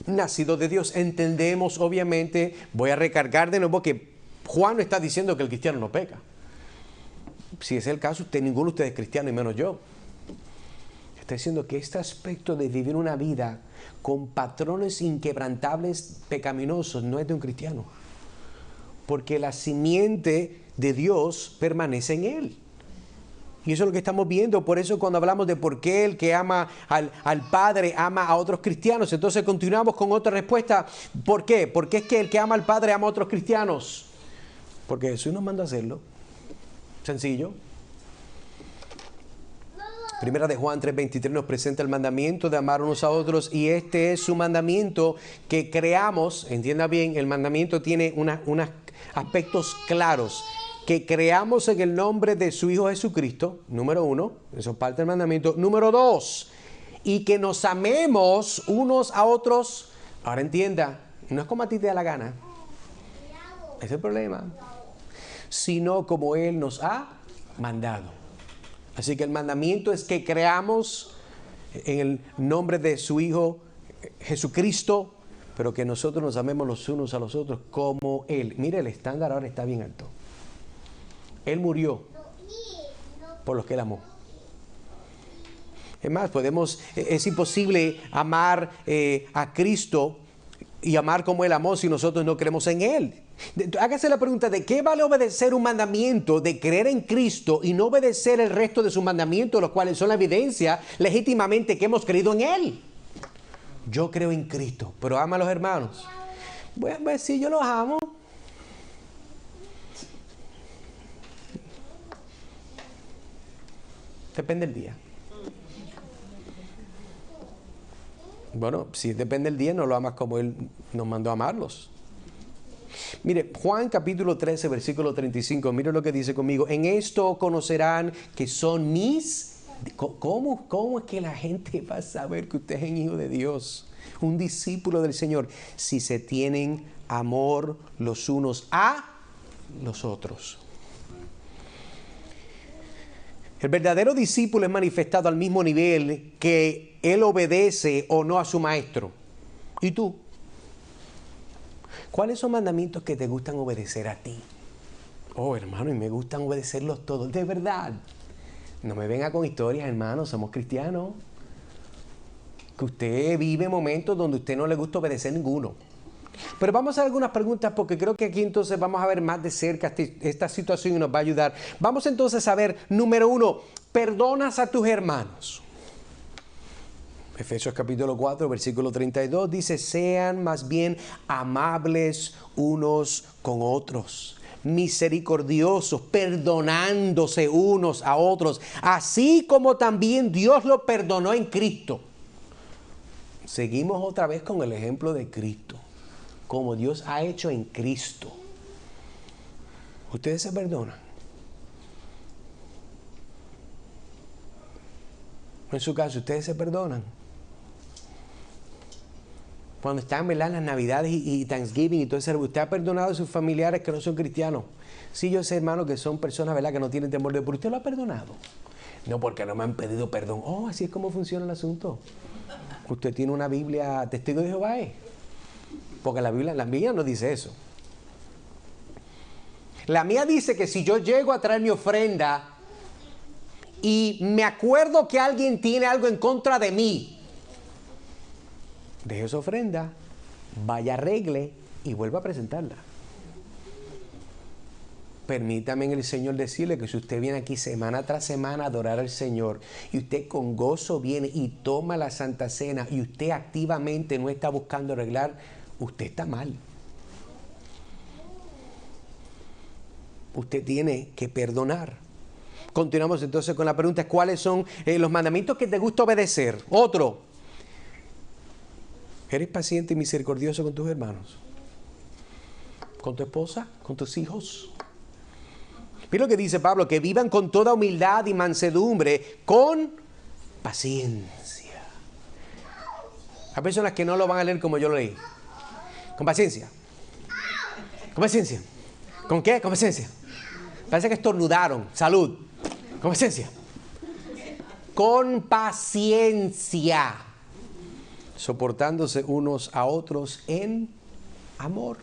nacido de Dios. Entendemos, obviamente, voy a recargar de nuevo que Juan no está diciendo que el cristiano no peca. Si es el caso, ninguno de ustedes es cristiano y menos yo. Está diciendo que este aspecto de vivir una vida con patrones inquebrantables pecaminosos no es de un cristiano. Porque la simiente de Dios permanece en él. Y eso es lo que estamos viendo. Por eso cuando hablamos de por qué el que ama al Padre ama a otros cristianos, entonces continuamos con otra respuesta. ¿Por qué? Porque es que el que ama al Padre ama a otros cristianos. Porque Jesús nos manda a hacerlo. Sencillo. Primera de Juan 3:23 nos presenta el mandamiento de amar unos a otros, y este es su mandamiento, que creamos, entienda bien, el mandamiento tiene unos aspectos claros. Que creamos en el nombre de su Hijo Jesucristo, número 1, eso es parte del mandamiento. Número 2, y que nos amemos unos a otros. Ahora entienda, no es como a ti te da la gana, ese es el problema, sino como Él nos ha mandado. Así que el mandamiento es que creamos en el nombre de su Hijo Jesucristo, pero que nosotros nos amemos los unos a los otros como Él. Mire, el estándar ahora está bien alto. Él murió por los que Él amó. Es más, es imposible amar a Cristo y amar como Él amó si nosotros no creemos en Él. Hágase la pregunta, ¿de qué vale obedecer un mandamiento de creer en Cristo y no obedecer el resto de sus mandamientos, los cuales son la evidencia legítimamente que hemos creído en Él? Yo creo en Cristo, pero ama a los hermanos. Bueno, sí, yo los amo. Depende del día. Bueno, si depende del día, no lo amas como Él nos mandó a amarlos. Mire, Juan capítulo 13, versículo 35, mire lo que dice conmigo. En esto conocerán que son mis... ¿Cómo es que la gente va a saber que usted es un hijo de Dios? Un discípulo del Señor. Si se tienen amor los unos a los otros. El verdadero discípulo es manifestado al mismo nivel que él obedece o no a su maestro. ¿Y tú? ¿Cuáles son mandamientos que te gustan obedecer a ti? Oh, hermano, y me gustan obedecerlos todos, de verdad. No me venga con historias, hermano, somos cristianos. Que usted vive momentos donde a usted no le gusta obedecer ninguno. Pero vamos a hacer algunas preguntas porque creo que aquí entonces vamos a ver más de cerca esta situación y nos va a ayudar. Vamos entonces a ver, número 1, ¿perdonas a tus hermanos? Efesios capítulo 4, versículo 32 dice, sean más bien amables unos con otros, misericordiosos, perdonándose unos a otros, así como también Dios lo perdonó en Cristo. Seguimos otra vez con el ejemplo de Cristo, como Dios ha hecho en Cristo. ¿Ustedes se perdonan? En su caso, ¿ustedes se perdonan? Cuando están, ¿verdad?, en las Navidades y Thanksgiving y todo eso, ¿usted ha perdonado a sus familiares que no son cristianos? Sí, yo sé, hermano, que son personas, ¿verdad?, que no tienen temor de Dios, pero ¿usted lo ha perdonado? No, porque no me han pedido perdón. Oh, así es como funciona el asunto. Usted tiene una Biblia, testigo de Jehová, porque la Biblia no dice eso. La mía dice que si yo llego a traer mi ofrenda y me acuerdo que alguien tiene algo en contra de mí, deje esa ofrenda, vaya, arregle y vuelva a presentarla. Permítame en el Señor decirle que si usted viene aquí semana tras semana a adorar al Señor y usted con gozo viene y toma la Santa Cena y usted activamente no está buscando arreglar, usted está mal. Usted tiene que perdonar. Continuamos entonces con la pregunta, ¿cuáles son los mandamientos que te gusta obedecer? Otro, ¿eres paciente y misericordioso con tus hermanos? ¿Con tu esposa? ¿Con tus hijos? Mira lo que dice Pablo, que vivan con toda humildad y mansedumbre, con paciencia. Hay personas que no lo van a leer como yo lo leí. Con paciencia. Con paciencia. ¿Con qué? Con paciencia. Parece que estornudaron. Salud. Con paciencia. Con paciencia. Soportándose unos a otros en amor.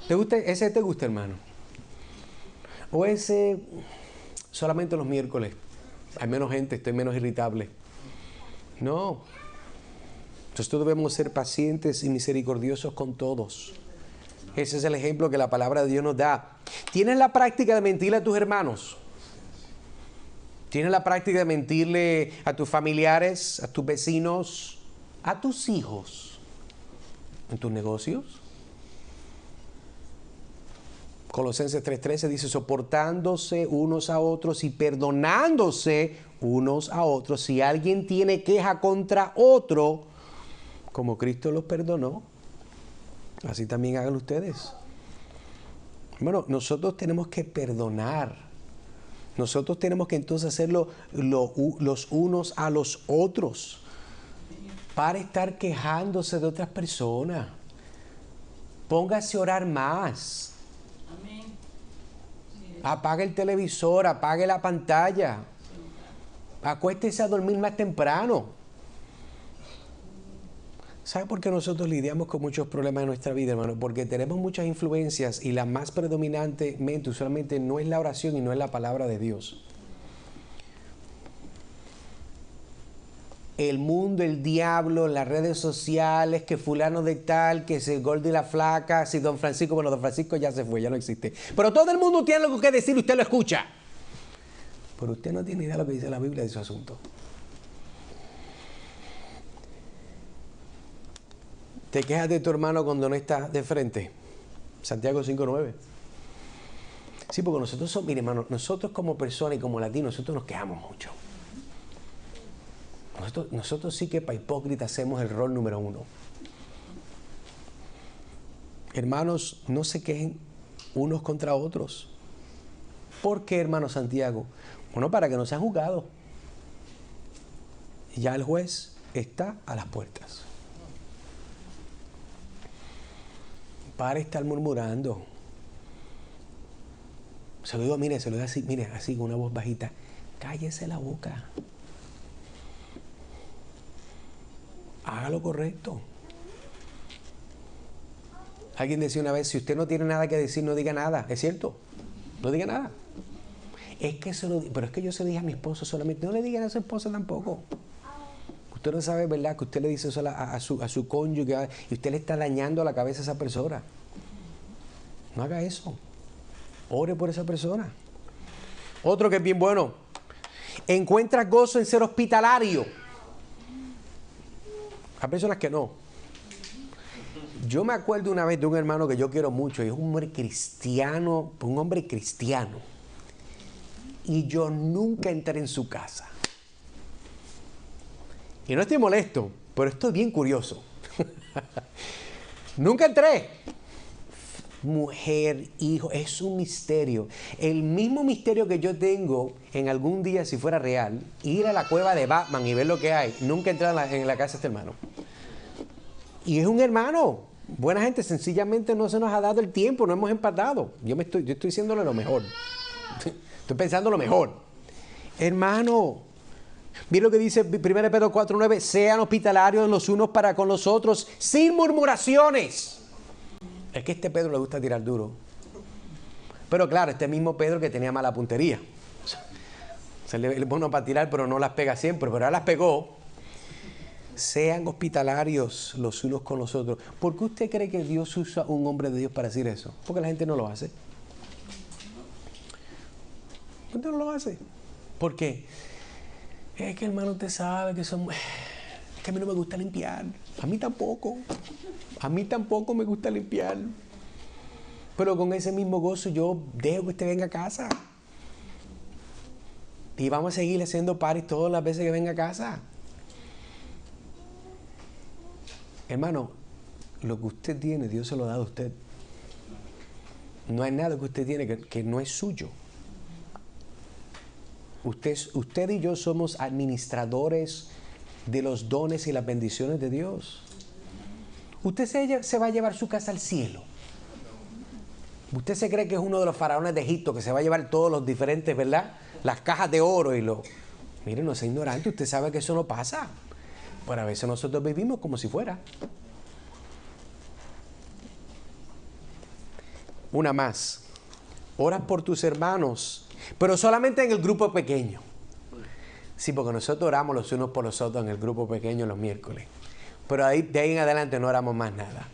¿Te gusta? ¿Ese te gusta, hermano? ¿O ese solamente los miércoles? Hay menos gente, estoy menos irritable. No. Nosotros debemos ser pacientes y misericordiosos con todos. Ese es el ejemplo que la palabra de Dios nos da. ¿Tienes la práctica de mentirle a tus hermanos? ¿Tienes la práctica de mentirle a tus familiares, a tus vecinos, a tus hijos, en tus negocios? Colosenses 3:13 dice, soportándose unos a otros y perdonándose unos a otros. Si alguien tiene queja contra otro, como Cristo los perdonó, así también hagan ustedes. Bueno, nosotros tenemos que perdonar. Nosotros tenemos que entonces hacerlo los unos a los otros. Para estar quejándose de otras personas. Póngase a orar más. Apague el televisor, apague la pantalla. Acuéstese a dormir más temprano. ¿Sabe por qué nosotros lidiamos con muchos problemas en nuestra vida, hermano? Porque tenemos muchas influencias y la más predominantemente, usualmente, no es la oración y no es la palabra de Dios. El mundo, el diablo, las redes sociales, que fulano de tal, que si el gordo y la flaca, si don Francisco, bueno, don Francisco ya se fue, ya no existe. Pero todo el mundo tiene algo que decir y usted lo escucha. Pero usted no tiene idea de lo que dice la Biblia de su asunto. ¿Te quejas de tu hermano cuando no está de frente? Santiago 5:9. Sí, porque nosotros somos, mire, hermano, nosotros como personas y como latinos, nosotros nos quejamos mucho. Nosotros sí que para hipócritas hacemos el rol número 1. Hermanos, no se quejen unos contra otros. ¿Por qué, hermano Santiago? Bueno, para que no sean juzgados. Ya el juez está a las puertas. Para estar murmurando. Se lo digo, mire, se lo digo así, mire, así con una voz bajita. Cállese la boca. Haga lo correcto. Alguien decía una vez, si usted no tiene nada que decir, no diga nada. ¿Es cierto? No diga nada. Pero es que yo se lo dije a mi esposo solamente. No le digan a su esposa tampoco. Usted no sabe, ¿verdad? Que usted le dice eso a su cónyuge y usted le está dañando la cabeza a esa persona. No haga eso. Ore por esa persona. Otro que es bien bueno. Encuentras gozo en ser hospitalario. Hay personas que no. Yo me acuerdo una vez de un hermano que yo quiero mucho, y es un hombre cristiano, y yo nunca entré en su casa. Y no estoy molesto, pero esto es bien curioso. Nunca entré. Mujer, hijo, es un misterio. El mismo misterio que yo tengo en algún día, si fuera real, ir a la cueva de Batman y ver lo que hay. Nunca entré en la casa de este hermano. Y es un hermano, buena gente, sencillamente no se nos ha dado el tiempo, no hemos empatado. Yo estoy diciéndole lo mejor. Estoy pensando lo mejor. Hermano, mira lo que dice 1 Pedro 4:9, sean hospitalarios los unos para con los otros, sin murmuraciones. Es que a este Pedro le gusta tirar duro. Pero claro, este mismo Pedro que tenía mala puntería. Se le bueno para tirar, pero no las pega siempre, pero ahora las pegó. Sean hospitalarios los unos con los otros. ¿Por qué usted cree que Dios usa un hombre de Dios para decir eso? Porque la gente no lo hace. ¿Usted no lo hace? ¿Por qué? Es que, hermano, usted sabe que es que a mí no me gusta limpiar. A mí tampoco. A mí tampoco me gusta limpiar. Pero con ese mismo gozo yo dejo que usted venga a casa. Y vamos a seguir haciendo parties todas las veces que venga a casa. Hermano, lo que usted tiene, Dios se lo ha dado a usted. No hay nada que usted tiene que no es suyo. Usted y yo somos administradores de los dones y las bendiciones de Dios. Usted se va a llevar su casa al cielo. Usted se cree que es uno de los faraones de Egipto que se va a llevar todos los diferentes, ¿verdad? Las cajas de oro y lo... Mire, no sea ignorante, usted sabe que eso no pasa. Pero a veces nosotros vivimos como si fuera. Una más. Oras por tus hermanos, pero solamente en el grupo pequeño. Sí, porque nosotros oramos los unos por los otros en el grupo pequeño los miércoles. Pero de ahí en adelante no oramos más nada.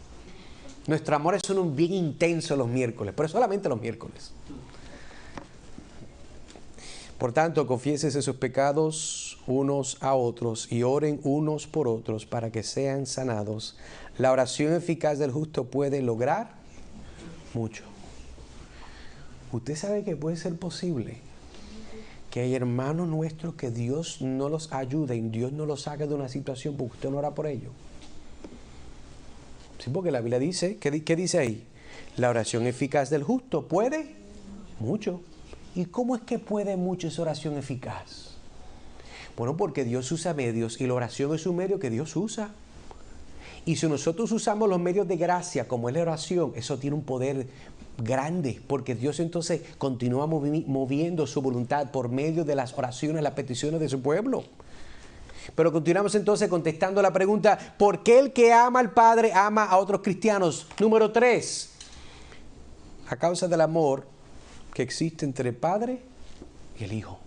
Nuestros amores son bien intensos los miércoles, pero solamente los miércoles. Por tanto, confiésense sus pecados unos a otros y oren unos por otros para que sean sanados. La oración eficaz del justo puede lograr mucho. Usted sabe que puede ser posible que hay hermanos nuestros que Dios no los ayude y Dios no los saque de una situación porque usted no ora por ellos. Sí, porque la Biblia dice, ¿qué dice ahí? La oración eficaz del justo puede mucho. ¿Y cómo es que puede mucho esa oración eficaz? Bueno, porque Dios usa medios y la oración es un medio que Dios usa. Y si nosotros usamos los medios de gracia como es la oración, eso tiene un poder grande, porque Dios entonces continúa moviendo su voluntad por medio de las oraciones, las peticiones de su pueblo. Pero continuamos entonces contestando la pregunta, ¿por qué el que ama al Padre ama a otros cristianos? Número 3, a causa del amor que existe entre el Padre y el Hijo.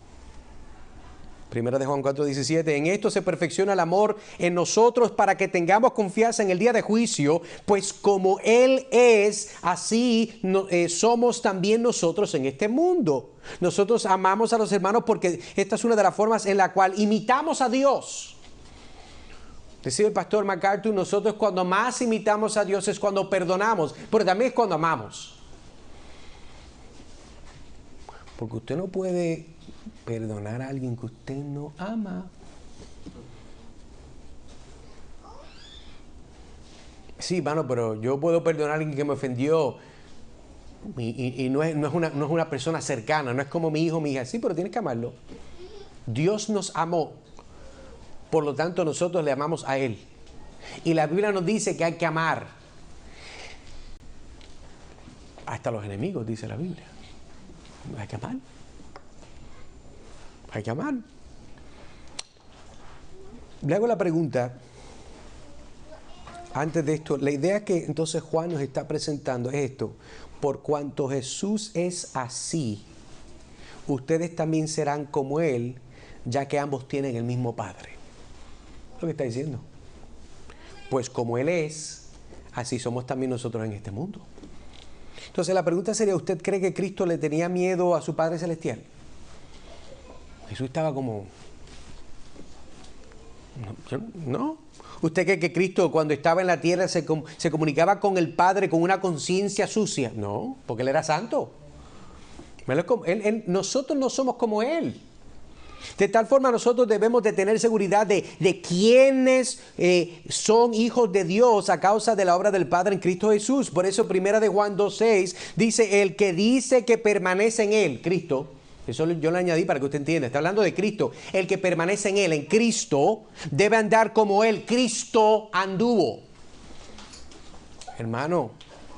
Primera de Juan 4:17, en esto se perfecciona el amor en nosotros para que tengamos confianza en el día de juicio, pues como Él es, así somos también nosotros en este mundo. Nosotros amamos a los hermanos porque esta es una de las formas en la cual imitamos a Dios. Decía el pastor MacArthur, nosotros cuando más imitamos a Dios es cuando perdonamos, pero también es cuando amamos. Porque usted no puede perdonar a alguien que usted no ama. Sí, hermano, pero yo puedo perdonar a alguien que me ofendió y no es una persona cercana, no es como mi hijo o mi hija. Sí, pero tienes que amarlo. Dios nos amó, por lo tanto nosotros le amamos a Él. Y la Biblia nos dice que hay que amar hasta los enemigos, dice la Biblia. Hay que amar. Hay que amar. Le hago la pregunta, antes de esto, la idea que entonces Juan nos está presentando es esto: por cuanto Jesús es así, ustedes también serán como Él, ya que ambos tienen el mismo Padre. ¿Lo que está diciendo? Pues como Él es, así somos también nosotros en este mundo. Entonces la pregunta sería, ¿usted cree que Cristo le tenía miedo a su Padre Celestial? Jesús estaba como... No. ¿Usted cree que Cristo cuando estaba en la tierra se comunicaba con el Padre con una conciencia sucia? No, porque Él era santo. Nosotros no somos como Él. De tal forma nosotros debemos de tener seguridad de quiénes son hijos de Dios a causa de la obra del Padre en Cristo Jesús. Por eso 1 de Juan 2:6 dice, el que dice que permanece en Él, Cristo, eso yo lo añadí para que usted entienda, está hablando de Cristo, el que permanece en Él, en Cristo, debe andar como Él, Cristo anduvo. Hermano,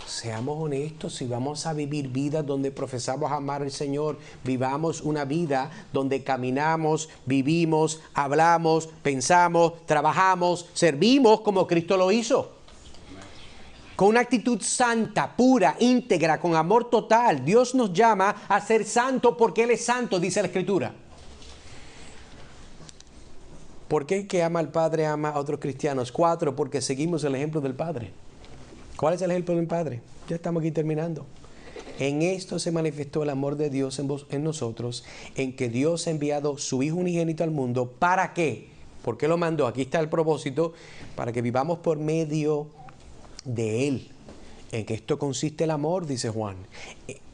seamos honestos, si vamos a vivir vidas donde profesamos amar al Señor, vivamos una vida donde caminamos, vivimos, hablamos, pensamos, trabajamos, servimos como Cristo lo hizo. Con una actitud santa, pura, íntegra, con amor total. Dios nos llama a ser santos porque Él es santo, dice la Escritura. ¿Por qué el que ama al Padre ama a otros cristianos? 4, porque seguimos el ejemplo del Padre. ¿Cuál es el ejemplo del Padre? Ya estamos aquí terminando. En esto se manifestó el amor de Dios en nosotros, en que Dios ha enviado su Hijo unigénito al mundo. ¿Para qué? ¿Por qué lo mandó? Aquí está el propósito, para que vivamos por medio de Él. En que esto consiste el amor, dice Juan.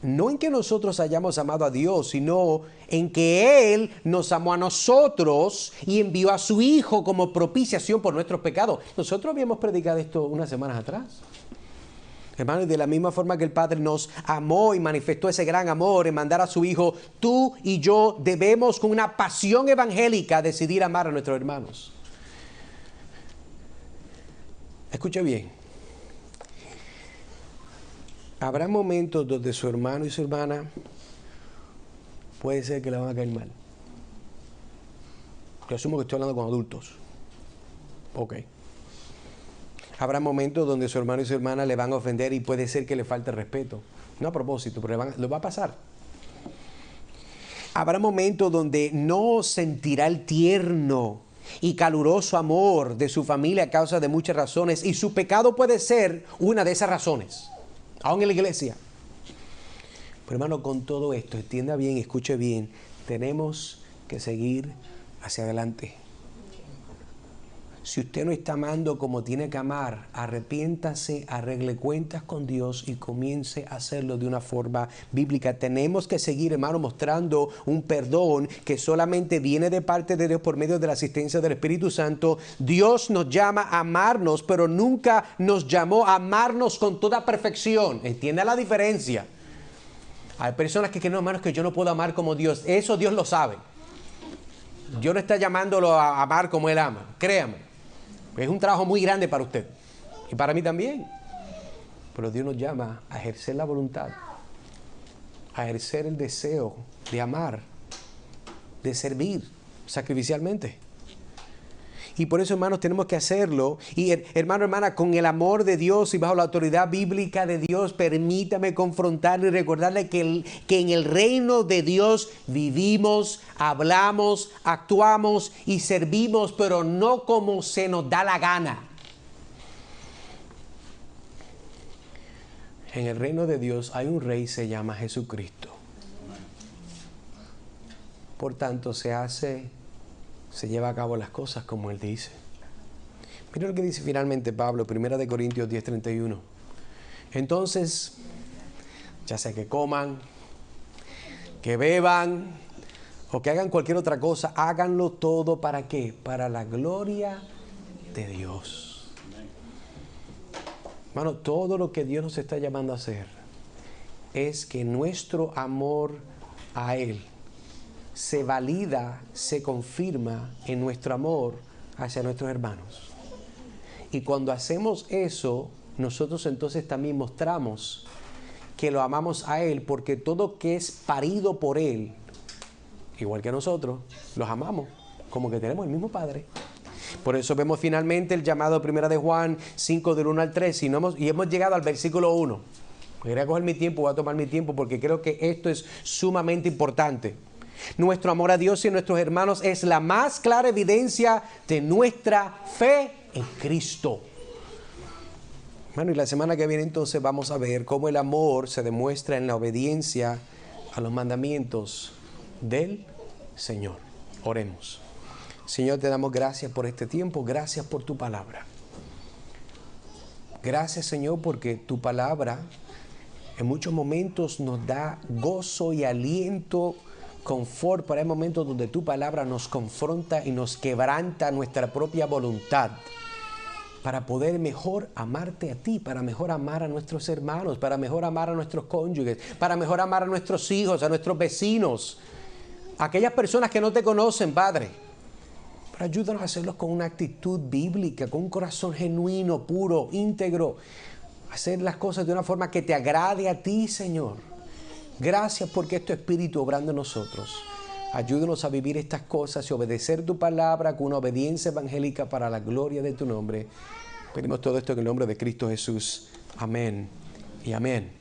No en que nosotros hayamos amado a Dios, sino en que Él nos amó a nosotros y envió a su Hijo como propiciación por nuestros pecados. Nosotros habíamos predicado esto unas semanas atrás. Hermanos, de la misma forma que el Padre nos amó y manifestó ese gran amor en mandar a su Hijo, tú y yo debemos con una pasión evangélica decidir amar a nuestros hermanos. Escuche bien. Habrá momentos donde su hermano y su hermana puede ser que le van a caer mal. Yo asumo que estoy hablando con adultos. Ok. Habrá momentos donde su hermano y su hermana le van a ofender y puede ser que le falte respeto. No a propósito, pero lo va a pasar. Habrá momentos donde no sentirá el tierno y caluroso amor de su familia a causa de muchas razones, y su pecado puede ser una de esas razones, aún en la iglesia. Pero hermano, con todo esto, entienda bien, escuche bien, tenemos que seguir hacia adelante. Si usted no está amando como tiene que amar, arrepiéntase, arregle cuentas con Dios y comience a hacerlo de una forma bíblica. Tenemos que seguir, hermano, mostrando un perdón que solamente viene de parte de Dios por medio de la asistencia del Espíritu Santo. Dios nos llama a amarnos, pero nunca nos llamó a amarnos con toda perfección. ¿Entiende la diferencia? Hay personas que creen, no, hermanos, que yo no puedo amar como Dios. Eso Dios lo sabe. Dios no está llamándolo a amar como Él ama. Créame. Es un trabajo muy grande para usted y para mí también. Pero Dios nos llama a ejercer la voluntad, a ejercer el deseo de amar, de servir sacrificialmente. Y por eso, hermanos, tenemos que hacerlo. Y hermano, hermana, con el amor de Dios y bajo la autoridad bíblica de Dios, permítame confrontarle y recordarle que en el reino de Dios vivimos, hablamos, actuamos y servimos, pero no como se nos da la gana. En el reino de Dios hay un rey, se llama Jesucristo. Por tanto, se lleva a cabo las cosas como Él dice. Mira lo que dice finalmente Pablo, 1 Corintios 10:31. Entonces, ya sea que coman, que beban o que hagan cualquier otra cosa, háganlo todo ¿para qué? Para la gloria de Dios. Hermano, todo lo que Dios nos está llamando a hacer es que nuestro amor a Él se valida, se confirma en nuestro amor hacia nuestros hermanos. Y cuando hacemos eso, nosotros entonces también mostramos que lo amamos a Él, porque todo que es parido por Él, igual que nosotros, los amamos, como que tenemos el mismo Padre. Por eso vemos finalmente el llamado de 1 de Juan 5 del 1 al 3 y hemos llegado al versículo 1. Voy a coger mi tiempo, voy a tomar mi tiempo porque creo que esto es sumamente importante. Nuestro amor a Dios y a nuestros hermanos es la más clara evidencia de nuestra fe en Cristo. Bueno, y la semana que viene entonces vamos a ver cómo el amor se demuestra en la obediencia a los mandamientos del Señor. Oremos. Señor, te damos gracias por este tiempo, gracias por tu palabra. Gracias, Señor, porque tu palabra en muchos momentos nos da gozo y aliento, confort, pero hay momentos donde tu palabra nos confronta y nos quebranta nuestra propia voluntad para poder mejor amarte a ti, para mejor amar a nuestros hermanos, para mejor amar a nuestros cónyuges, para mejor amar a nuestros hijos, a nuestros vecinos, a aquellas personas que no te conocen, Padre. Pero ayúdanos a hacerlos con una actitud bíblica, con un corazón genuino, puro, íntegro, hacer las cosas de una forma que te agrade a ti, Señor. Gracias porque es tu Espíritu obrando en nosotros. Ayúdanos a vivir estas cosas y obedecer tu palabra con una obediencia evangélica para la gloria de tu nombre. Pedimos todo esto en el nombre de Cristo Jesús. Amén y amén.